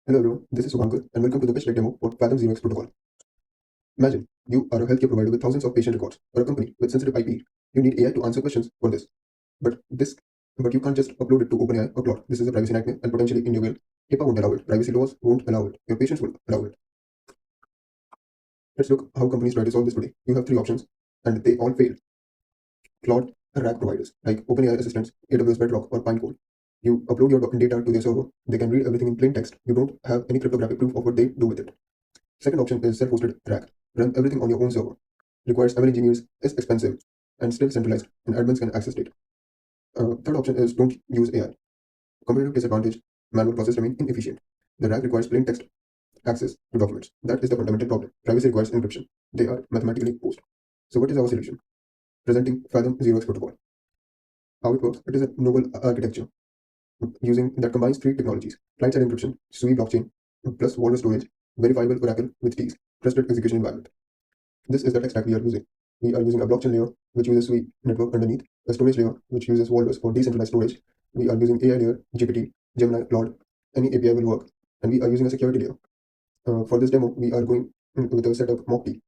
Hello everyone, this is Subhankar and welcome to the pitch deck demo for Fathom-0x protocol. Imagine you are a healthcare provider with thousands of patient records or a company with sensitive IP. You need AI to answer questions for this. But you can't just upload it to OpenAI or Claude. This is a privacy nightmare and potentially illegal. HIPAA won't allow it. Privacy laws won't allow it. Your patients won't allow it. Let's look how companies try to solve this today. You have three options and they all fail. Claude RAG providers like OpenAI assistants, AWS Bedrock or Pinecone. You upload your data to their server. They can read everything in plain text. You don't have any cryptographic proof of what they do with it. Second option is self-hosted RAG. Run everything on your own server. Requires ML engineers, is expensive, and still centralized, and admins can access data. Third option is don't use AI. Competitive disadvantage, manual process remain inefficient. The RAG requires plain text access to documents. That is the fundamental problem. Privacy requires encryption. They are mathematically opposed. So what is our solution? Presenting Fathom-0x protocol. How it works? It is a novel architecture using that combines three technologies: client-side encryption, SUI blockchain, plus Walrus storage, verifiable oracle with T's, trusted execution environment. This is the tech stack we are using. We are using a blockchain layer, which uses SUI network underneath, a storage layer, which uses Walrus for decentralized storage. We are using AI layer, GPT, Gemini, Claude. Any API will work. And we are using a security layer. For this demo, we are going with a setup mock key.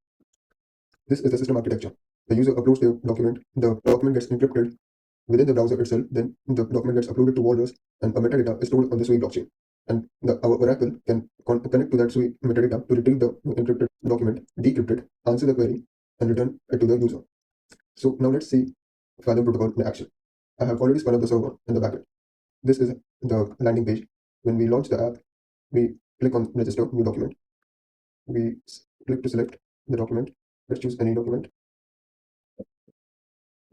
This is the system architecture. The user uploads their document, the document gets encrypted within the browser itself, then the document gets uploaded to Walrus, and a metadata is stored on the SUI blockchain. And our oracle can connect to that SUI metadata to retrieve the encrypted document, decrypt it, answer the query, and return it to the user. So now let's see Fathom protocol in action. I have already spun up the server and the backend. This is the landing page. When we launch the app, we click on register new document. We click to select the document. Let's choose any document.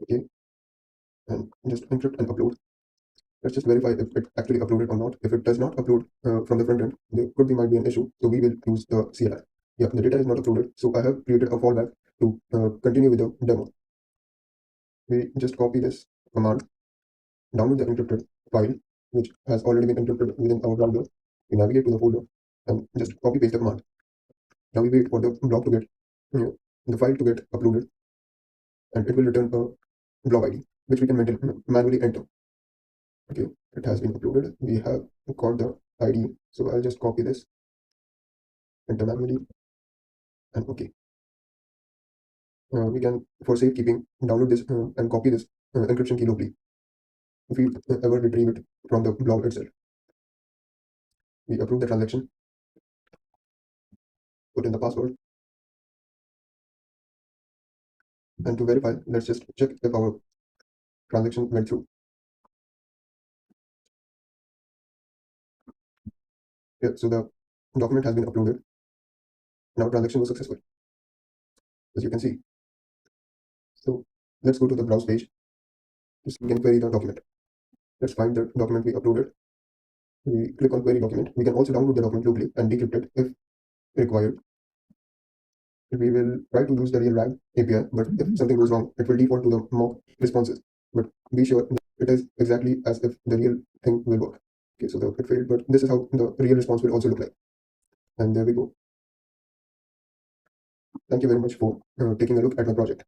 Okay, and just encrypt and upload. Let's just verify if it actually uploaded or not. If it does not upload from the front end, there might be an issue. So we will use the CLI. Yeah, the data is not uploaded. So I have created a fallback to continue with the demo. We just copy this command, download the encrypted file, which has already been encrypted within our browser. We navigate to the folder and just copy paste the command. Now we wait for the blob to get the file to get uploaded, and it will return a blob ID, which we can manually enter. Okay, it has been uploaded. We have got the ID, so I'll just copy this, enter manually, and okay. We can, for safekeeping, download this and copy this encryption key locally if we ever retrieve it from the blob itself. We approve the transaction, put in the password, and to verify, let's just check if our transaction went through. Yeah, so the document has been uploaded. Now transaction was successful, as you can see. So let's go to the browse page to see we can query the document. Let's find the document we uploaded. We click on query document. We can also download the document locally and decrypt it if required. We will try to use the real RAG API, but if something goes wrong, it will default to the mock responses. But be sure it is exactly as if the real thing will work. Okay, so it failed, but this is how the real response will also look like. And there we go. Thank you very much for taking a look at my project.